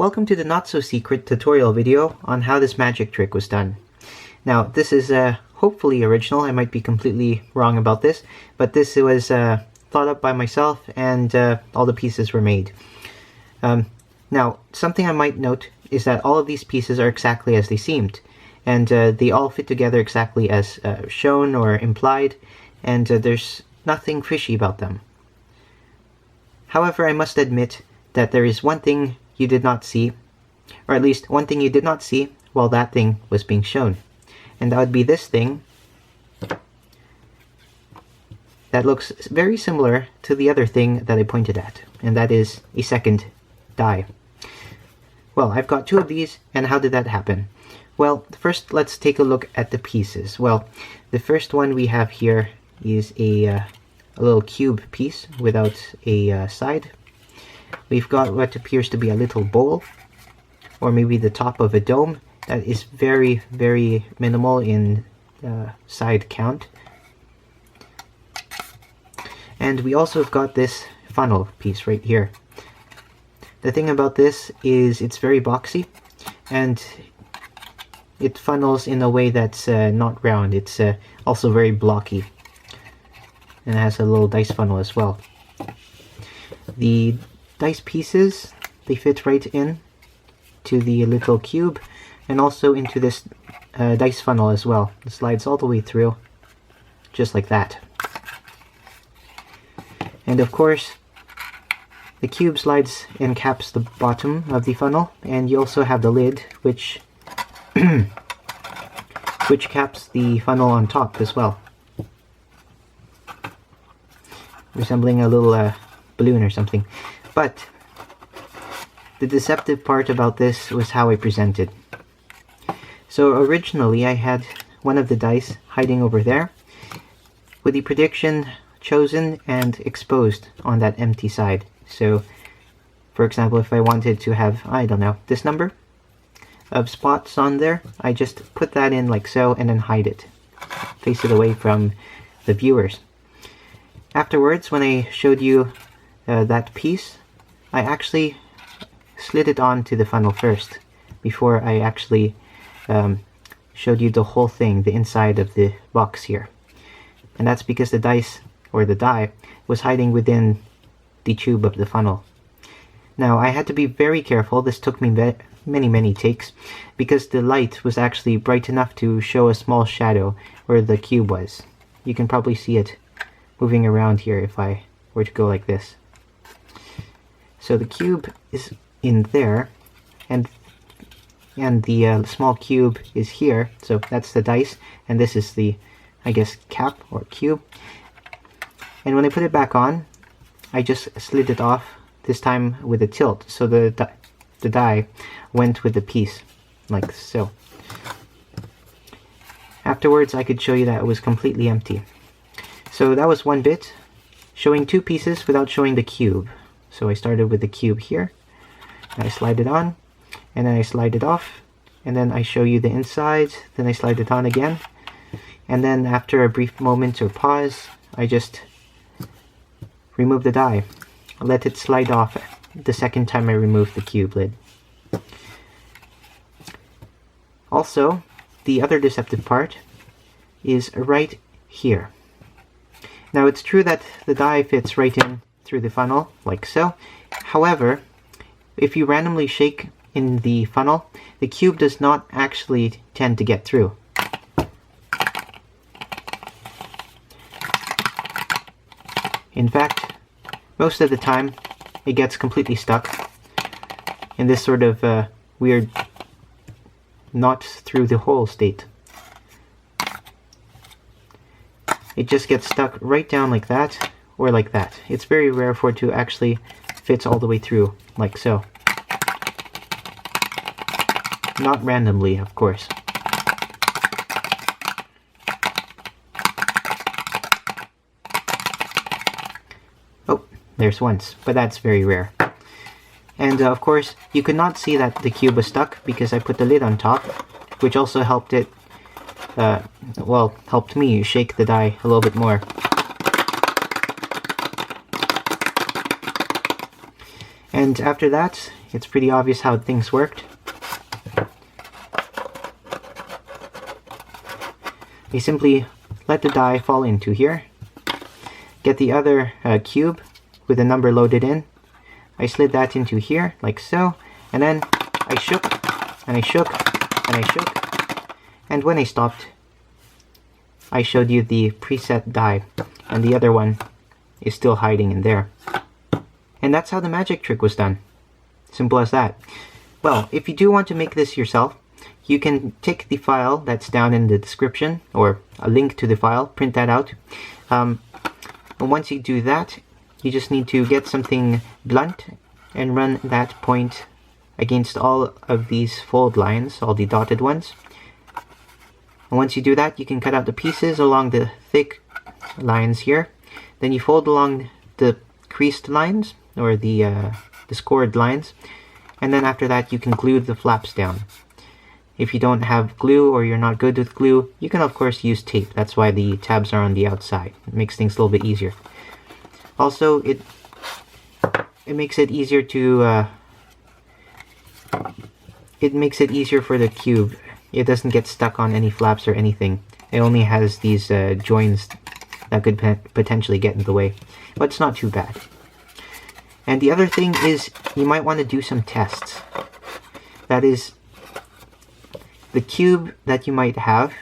Welcome to the not-so-secret tutorial video on how this magic trick was done. Now, this is hopefully original. I might be completely wrong about this, but this was thought up by myself, and all the pieces were made. Now, something I might note is that all of these pieces are exactly as they seemed, and they all fit together exactly as shown or implied, and there's nothing fishy about them. However, I must admit that there is one thing you did not see, or at least one thing you did not see while that thing was being shown. And that would be this thing that looks very similar to the other thing that I pointed at, and that is a second die. Well, I've got two of these, and how did that happen? Well, first let's take a look at the pieces. Well, the first one we have here is a little cube piece without a side. We've got what appears to be a little bowl, or maybe the top of a dome, that is very, very minimal in side count. And we also have got this funnel piece right here. The thing about this is it's very boxy, and it funnels in a way that's not round. It's also very blocky, and it has a little dice funnel as well. The dice pieces, they fit right in to the little cube, and also into this dice funnel as well. It slides all the way through, just like that. And of course, the cube slides and caps the bottom of the funnel, and you also have the lid, which which caps the funnel on top as well, resembling a little balloon or something. But the deceptive part about this was how I presented. So originally I had one of the dice hiding over there, with the prediction chosen and exposed on that empty side. So, for example, if I wanted to have, I don't know, this number of spots on there, I just put that in like so and then hide it. Face it away from the viewers. Afterwards, when I showed you that piece, I actually slid it onto the funnel first, before I actually showed you the whole thing, the inside of the box here. And that's because the dice, or the die, was hiding within the tube of the funnel. Now, I had to be very careful. This took me many takes, because the light was actually bright enough to show a small shadow where the cube was. You can probably see it moving around here if I were to go like this. So the cube is in there, and the small cube is here, so that's the dice, and this is the, I guess, cap or cube. And when I put it back on, I just slid it off, this time with a tilt, so the die went with the piece, like so. Afterwards, I could show you that it was completely empty. So that was one bit, showing two pieces without showing the cube. So I started with the cube here, and I slide it on, and then I slide it off, and then I show you the inside, then I slide it on again, and then after a brief moment or pause, I just remove the die. Let it slide off the second time I remove the cube lid. Also, the other deceptive part is right here. Now, it's true that the die fits right in through the funnel, like so. However, if you randomly shake in the funnel, the cube does not actually tend to get through. In fact, most of the time, it gets completely stuck in this sort of weird not through the hole state. It just gets stuck right down like that, or like that. It's very rare for it to actually fit all the way through, like so. Not randomly, of course. Oh, there's once, but that's very rare. And of course, you could not see that the cube was stuck because I put the lid on top, which also helped it, well, helped me shake the die a little bit more. And after that, it's pretty obvious how things worked. You simply let the die fall into here. Get the other cube with a number loaded in. I slid that into here, like so, and then I shook, and I shook, and I shook, and when I stopped, I showed you the preset die, and the other one is still hiding in there. And that's how the magic trick was done. Simple as that. Well, if you do want to make this yourself, you can take the file that's down in the description, or a link to the file, print that out. And once you do that, you just need to get something blunt and run that point against all of these fold lines, all the dotted ones. And once you do that, you can cut out the pieces along the thick lines here. Then you fold along the creased lines, or the scored lines, and then after that you can glue the flaps down. If you don't have glue, or you're not good with glue, you can of course use tape. That's why the tabs are on the outside. It makes things a little bit easier. Also, it makes it easier to it makes it easier for the cube. It doesn't get stuck on any flaps or anything. It only has these joins that could potentially get in the way, but it's not too bad. And the other thing is, you might want to do some tests. That is, the cube that you might have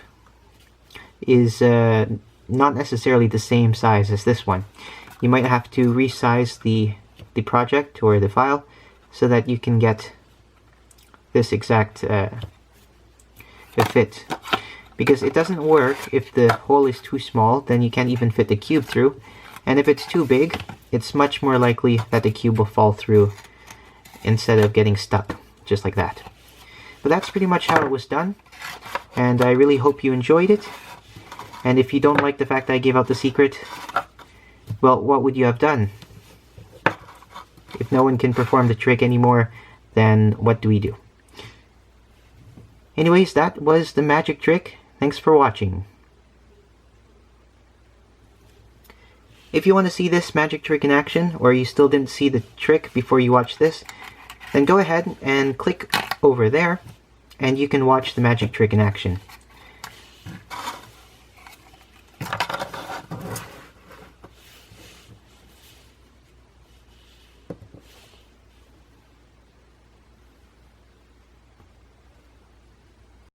is not necessarily the same size as this one. You might have to resize the project or the file so that you can get this exact fit. Because it doesn't work if the hole is too small, then you can't even fit the cube through. And if it's too big, it's much more likely that the cube will fall through instead of getting stuck, just like that. But that's pretty much how it was done, and I really hope you enjoyed it. And if you don't like the fact that I gave out the secret, well, what would you have done? If no one can perform the trick anymore, then what do we do? Anyways, that was the magic trick. Thanks for watching. If you want to see this magic trick in action, or you still didn't see the trick before you watch this, then go ahead and click over there, and you can watch the magic trick in action.